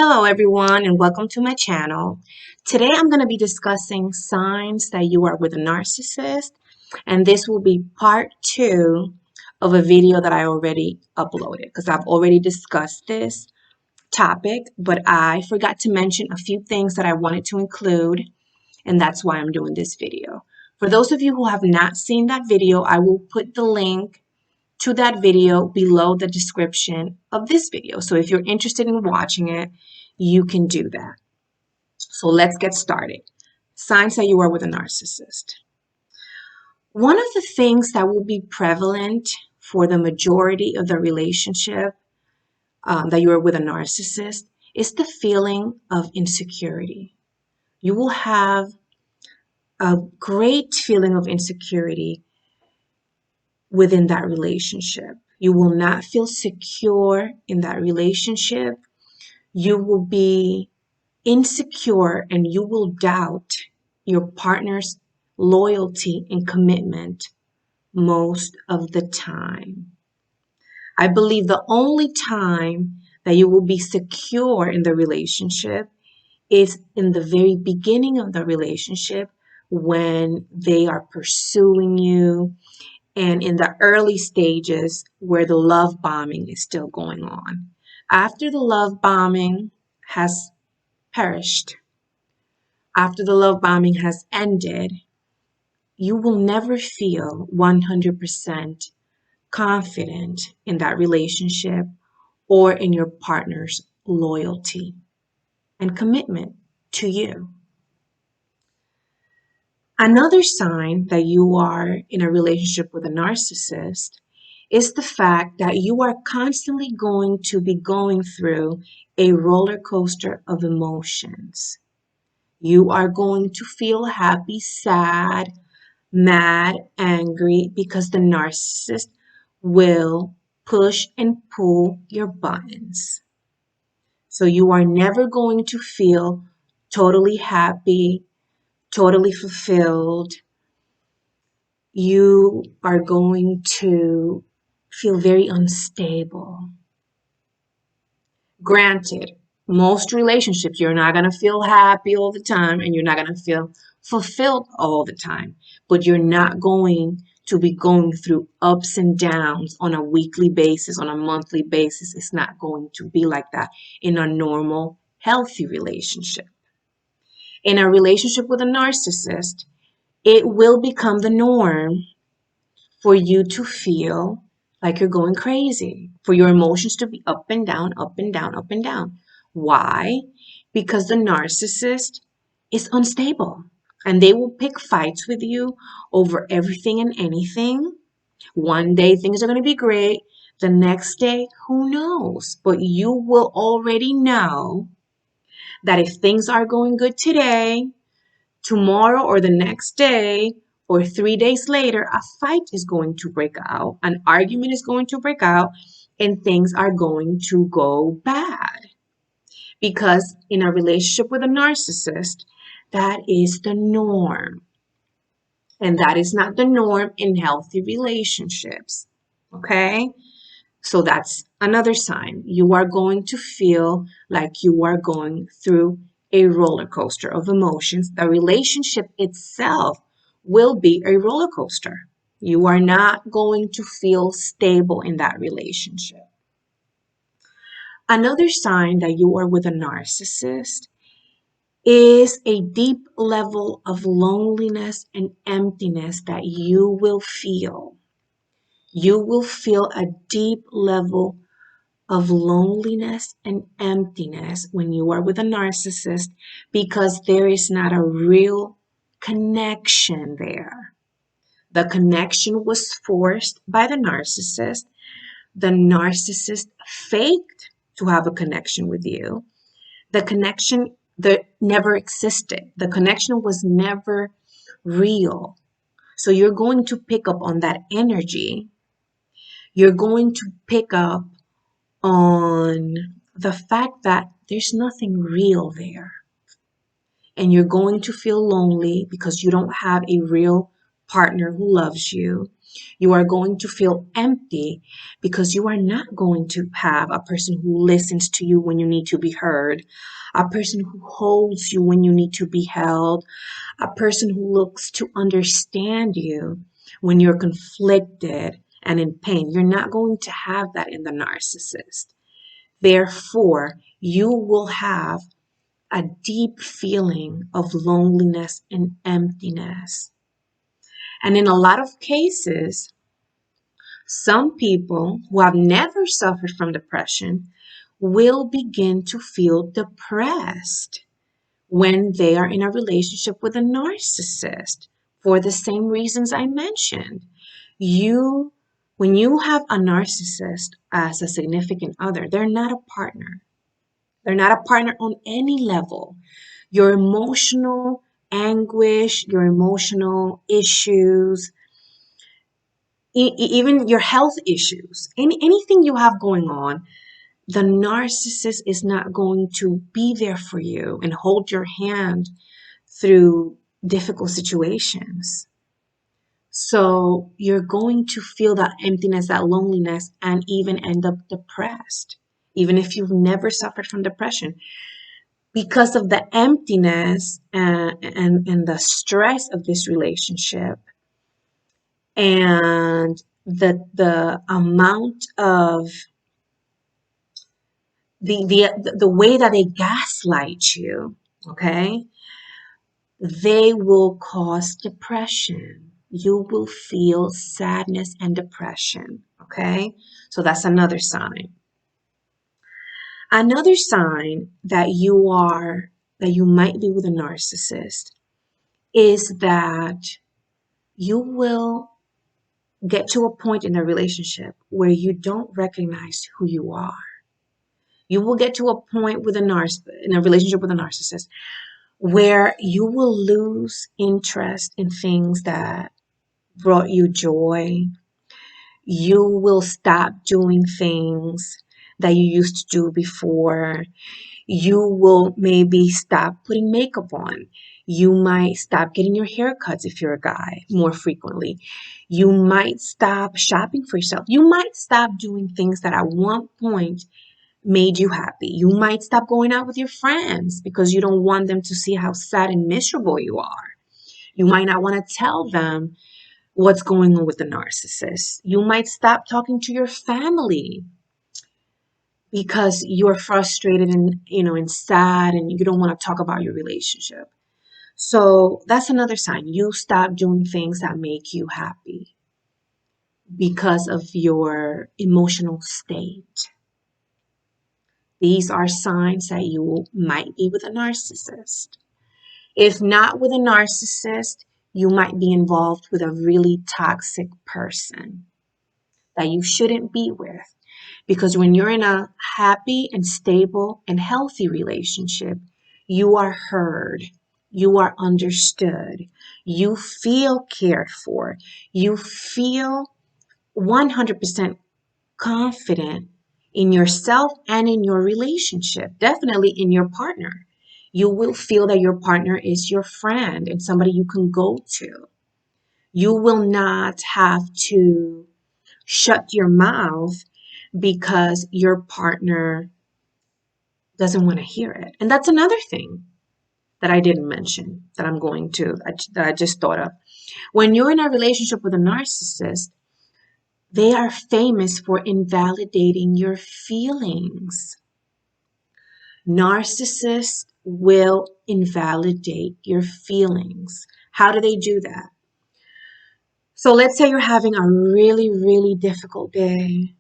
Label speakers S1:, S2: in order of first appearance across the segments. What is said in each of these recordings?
S1: Hello everyone and welcome to my channel. Today I'm going to be discussing signs that you are with a narcissist, and this will be part 2 of a video that I already uploaded because I've already discussed this topic, but I forgot to mention a few things that I wanted to include, and that's why I'm doing this video. For those of you who have not seen that video, I will put the link to that video below the description of this video. So if you're interested in watching it, you can do that. So let's get started. Signs that you are with a narcissist. One of the things that will be prevalent for the majority of the relationship that you are with a narcissist is the feeling of insecurity. You will have a great feeling of insecurity within that relationship. You will not feel secure in that relationship. You will be insecure and you will doubt your partner's loyalty and commitment most of the time. I believe the only time that you will be secure in the relationship is in the very beginning of the relationship when they are pursuing you and in the early stages where the love bombing is still going on. After the love bombing has perished, after the love bombing has ended, you will never feel 100% confident in that relationship or in your partner's loyalty and commitment to you. Another sign that you are in a relationship with a narcissist is the fact that you are constantly going to be going through a roller coaster of emotions. You are going to feel happy, sad, mad, angry because the narcissist will push and pull your buttons. So you are never going to feel totally happy, totally fulfilled. You are going to feel very unstable. Granted, most relationships, you're not going to feel happy all the time and you're not going to feel fulfilled all the time, but you're not going to be going through ups and downs on a weekly basis, on a monthly basis. It's not going to be like that in a normal, healthy relationship. In a relationship with a narcissist, it will become the norm for you to feel like you're going crazy, for your emotions to be up and down, up and down, up and down. Why? Because the narcissist is unstable and they will pick fights with you over everything and anything. One day things are going to be great. The next day, who knows? But you will already know that if things are going good today, tomorrow or the next day or 3 days later, a fight is going to break out, an argument is going to break out, and things are going to go bad. Because in a relationship with a narcissist, that is the norm. And that is not the norm in healthy relationships. Okay? So that's another sign. You are going to feel like you are going through a roller coaster of emotions. The relationship itself will be a roller coaster. You are not going to feel stable in that relationship. Another sign that you are with a narcissist is a deep level of loneliness and emptiness that you will feel. You will feel a deep level of loneliness and emptiness when you are with a narcissist because there is not a real connection there. The connection was forced by the narcissist. The narcissist faked to have a connection with you. The connection that never existed. The connection was never real. So you're going to pick up on that energy. You're going to pick up on the fact that there's nothing real there. And you're going to feel lonely because you don't have a real partner who loves you. You are going to feel empty because you are not going to have a person who listens to you when you need to be heard, a person who holds you when you need to be held, a person who looks to understand you when you're conflicted and in pain. You're not going to have that in the narcissist. Therefore, you will have a deep feeling of loneliness and emptiness. And in a lot of cases, some people who have never suffered from depression will begin to feel depressed when they are in a relationship with a narcissist for the same reasons I mentioned. You, when you have a narcissist as a significant other, they're not a partner. They're not a partner on any level. Your emotional anguish, your emotional issues, even your health issues, anything you have going on, the narcissist is not going to be there for you and hold your hand through difficult situations. So you're going to feel that emptiness, that loneliness, and even end up depressed, even if you've never suffered from depression, because of the emptiness and the stress of this relationship and the amount of the way that they gaslight you, okay? They will cause depression. You will feel sadness and depression, okay? So that's another sign. Another sign that you might be with a narcissist is that you will get to a point in a relationship where you don't recognize who you are. You will get to a point with in a relationship with a narcissist where you will lose interest in things that brought you joy. You will stop doing things that you used to do before. You will maybe stop putting makeup on. You might stop getting your hair cuts if you're a guy more frequently. You might stop shopping for yourself. You might stop doing things that at one point made you happy. You might stop going out with your friends because you don't want them to see how sad and miserable you are. You might not want to tell them what's going on with the narcissist. You might stop talking to your family because you're frustrated and and sad and you don't want to talk about your relationship. So that's another sign. You stop doing things that make you happy because of your emotional state. These are signs that you might be with a narcissist. If not with a narcissist, you might be involved with a really toxic person that you shouldn't be with. Because when you're in a happy and stable and healthy relationship, you are heard, you are understood, you feel cared for, you feel 100% confident in yourself and in your relationship, definitely in your partner. You will feel that your partner is your friend and somebody you can go to. You will not have to shut your mouth because your partner doesn't want to hear it. And that's another thing that I didn't mention that that I just thought of. When you're in a relationship with a narcissist, they are famous for invalidating your feelings. Narcissists will invalidate your feelings. How do they do that? So let's say you're having a really, really difficult day.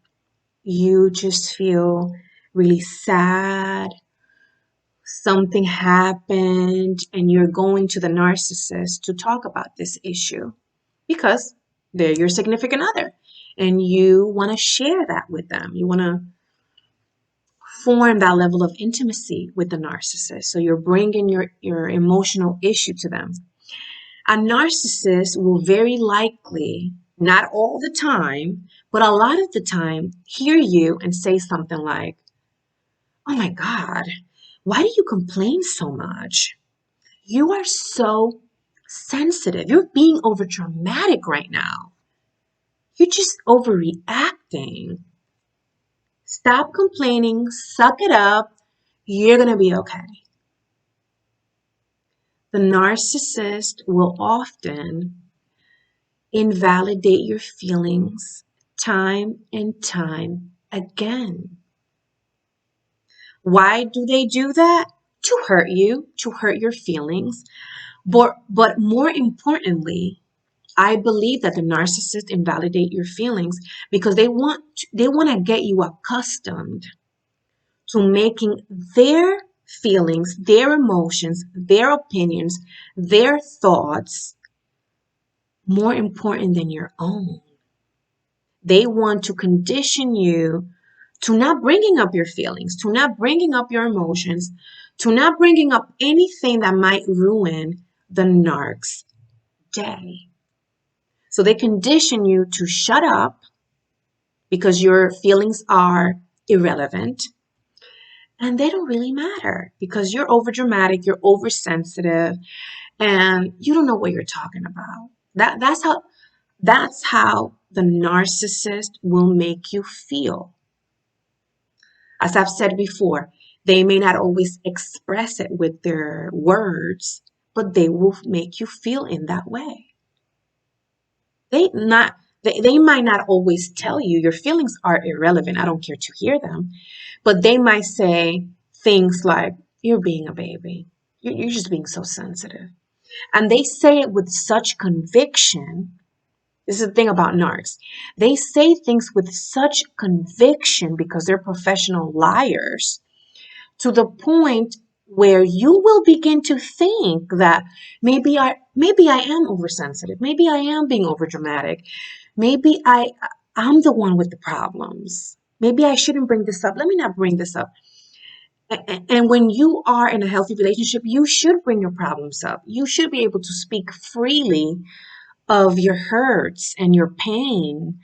S1: You just feel really sad. Something happened, and you're going to the narcissist to talk about this issue because they're your significant other and you want to share that with them. You want to form that level of intimacy with the narcissist. So you're bringing your emotional issue to them. A narcissist will very likely, not all the time, but a lot of the time, hear you and say something like, "Oh my God, why do you complain so much? You are so sensitive. You're being over dramatic right now." You're just overreacting. Stop complaining, suck it up. You're going to be okay. The narcissist will often invalidate your feelings time and time again. Why do they do that? To hurt you, to hurt your feelings. But more importantly, I believe that the narcissist invalidate your feelings because they want to get you accustomed to making their feelings, their emotions, their opinions, their thoughts more important than your own. They want to condition you to not bringing up your feelings, to not bringing up your emotions, to not bringing up anything that might ruin the narc's day. So they condition you to shut up because your feelings are irrelevant and they don't really matter because you're overdramatic, you're oversensitive, and you don't know what you're talking about. That's how the narcissist will make you feel. As I've said before, they may not always express it with their words, but they will make you feel in that way. They might not always tell you your feelings are irrelevant. I don't care to hear them. But they might say things like, you're being a baby. You're just being so sensitive. And they say it with such conviction. This is the thing about narcs. They say things with such conviction because they're professional liars to the point where you will begin to think that maybe I am oversensitive. Maybe I am being overdramatic. Maybe I'm the one with the problems. Maybe I shouldn't bring this up. Let me not bring this up. And when you are in a healthy relationship, you should bring your problems up. You should be able to speak freely of your hurts and your pain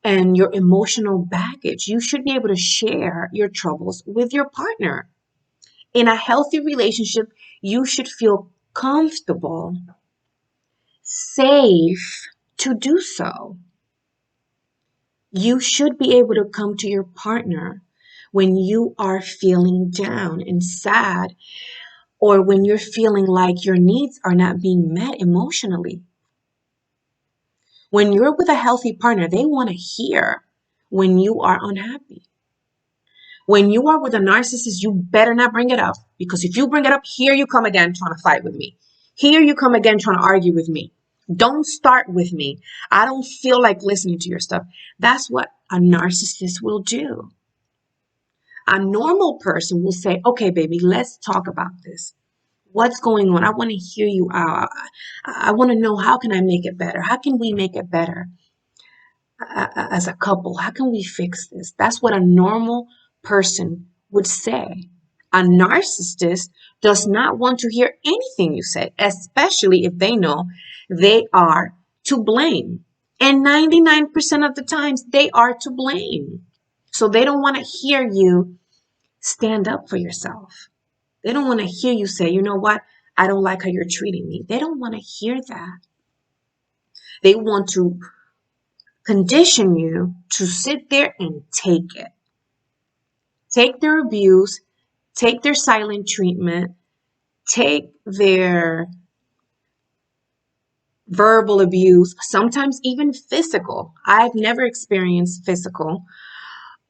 S1: and your emotional baggage. You should be able to share your troubles with your partner. In a healthy relationship, you should feel comfortable, safe to do so. You should be able to come to your partner when you are feeling down and sad, or when you're feeling like your needs are not being met emotionally. When you're with a healthy partner, they want to hear when you are unhappy. When you are with a narcissist, you better not bring it up, because if you bring it up, here you come again trying to fight with me. Here you come again trying to argue with me. Don't start with me. I don't feel like listening to your stuff. That's what a narcissist will do. A normal person will say, okay, baby, let's talk about this. What's going on? I want to hear you out. I want to know, how can I make it better? How can we make it better as a couple? How can we fix this? That's what a normal person would say. A narcissist does not want to hear anything you say, especially if they know they are to blame. And 99% of the times, they are to blame. So they don't want to hear you stand up for yourself. They don't want to hear you say, you know what? I don't like how you're treating me. They don't want to hear that. They want to condition you to sit there and take it. Take their abuse, take their silent treatment, take their verbal abuse, sometimes even physical. I've never experienced physical,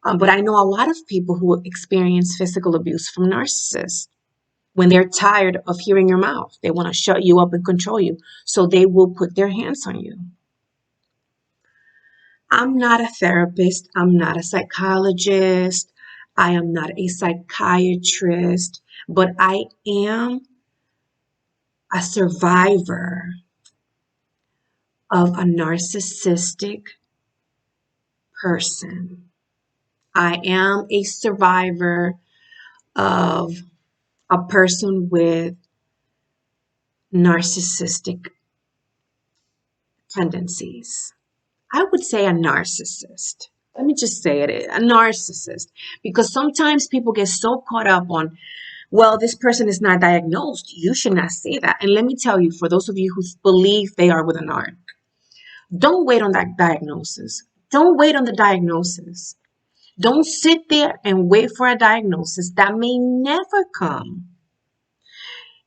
S1: but I know a lot of people who experience physical abuse from narcissists. When they're tired of hearing your mouth, they want to shut you up and control you. So they will put their hands on you. I'm not a therapist. I'm not a psychologist. I am not a psychiatrist, but I am a survivor of a narcissistic person. I am a survivor of a person with narcissistic tendencies. I would say a narcissist. Let me just say it, a narcissist. Because sometimes people get so caught up on, well, this person is not diagnosed. You should not say that. And let me tell you, for those of you who believe they are with a narc, Don't wait on that diagnosis. Don't wait on the diagnosis. Don't sit there and wait for a diagnosis that may never come.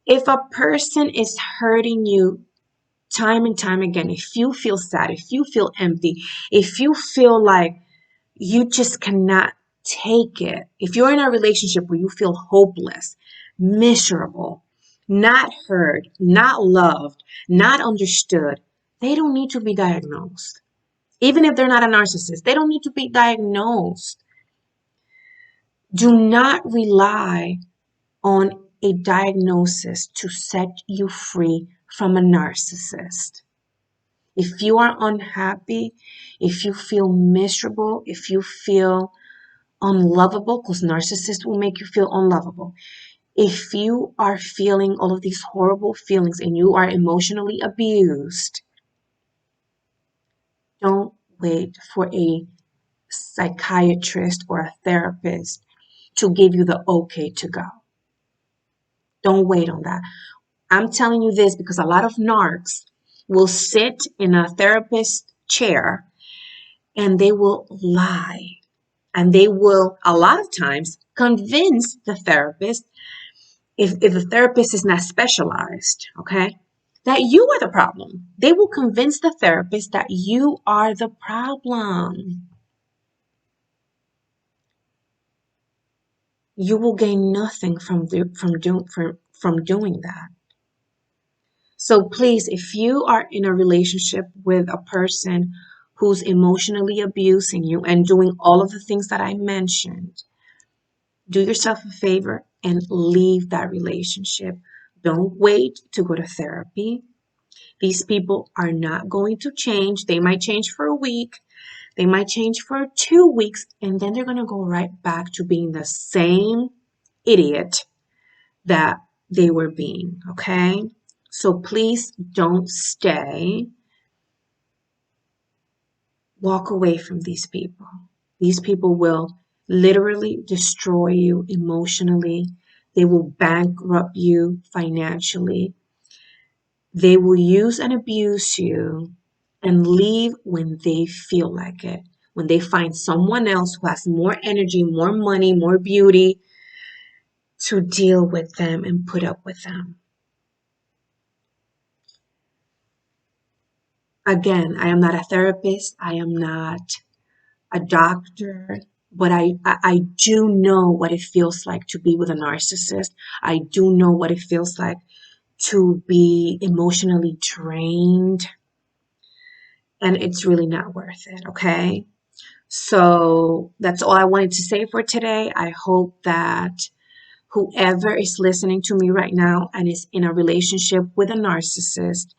S1: If a person is hurting you time and time again, if you feel sad, if you feel empty, if you feel like you just cannot take it, if you're in a relationship where you feel hopeless, miserable, not heard, not loved, not understood, they don't need to be diagnosed. Even if they're not a narcissist, they don't need to be diagnosed. Do not rely on a diagnosis to set you free from a narcissist. If you are unhappy, if you feel miserable, if you feel unlovable, because narcissists will make you feel unlovable. If you are feeling all of these horrible feelings and you are emotionally abused, don't wait for a psychiatrist or a therapist to give you the okay to go. Don't wait on that. I'm telling you this because a lot of narcs will sit in a therapist chair and they will lie. And they will, a lot of times, convince the therapist, if the therapist is not specialized, okay, that you are the problem. They will convince the therapist that you are the problem. You will gain nothing from doing that. So please, if you are in a relationship with a person who's emotionally abusing you and doing all of the things that I mentioned, do yourself a favor and leave that relationship. Don't wait to go to therapy. These people are not going to change. They might change for a week. They might change for 2 weeks, and then they're going to go right back to being the same idiot that they were being, okay? So please don't stay. Walk away from these people. These people will literally destroy you emotionally. They will bankrupt you financially. They will use and abuse you and leave when they feel like it. When they find someone else who has more energy, more money, more beauty to deal with them and put up with them. Again, I am not a therapist. I am not a doctor, but I do know what it feels like to be with a narcissist. I do know what it feels like to be emotionally drained, and it's really not worth it, okay? So that's all I wanted to say for today. I hope that whoever is listening to me right now and is in a relationship with a narcissist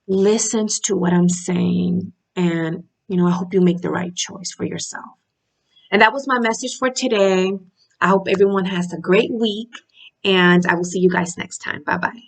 S1: listens to what I'm saying, and I hope you make the right choice for yourself. And that was my message for today. I hope everyone has a great week, and I will see you guys next time. Bye bye.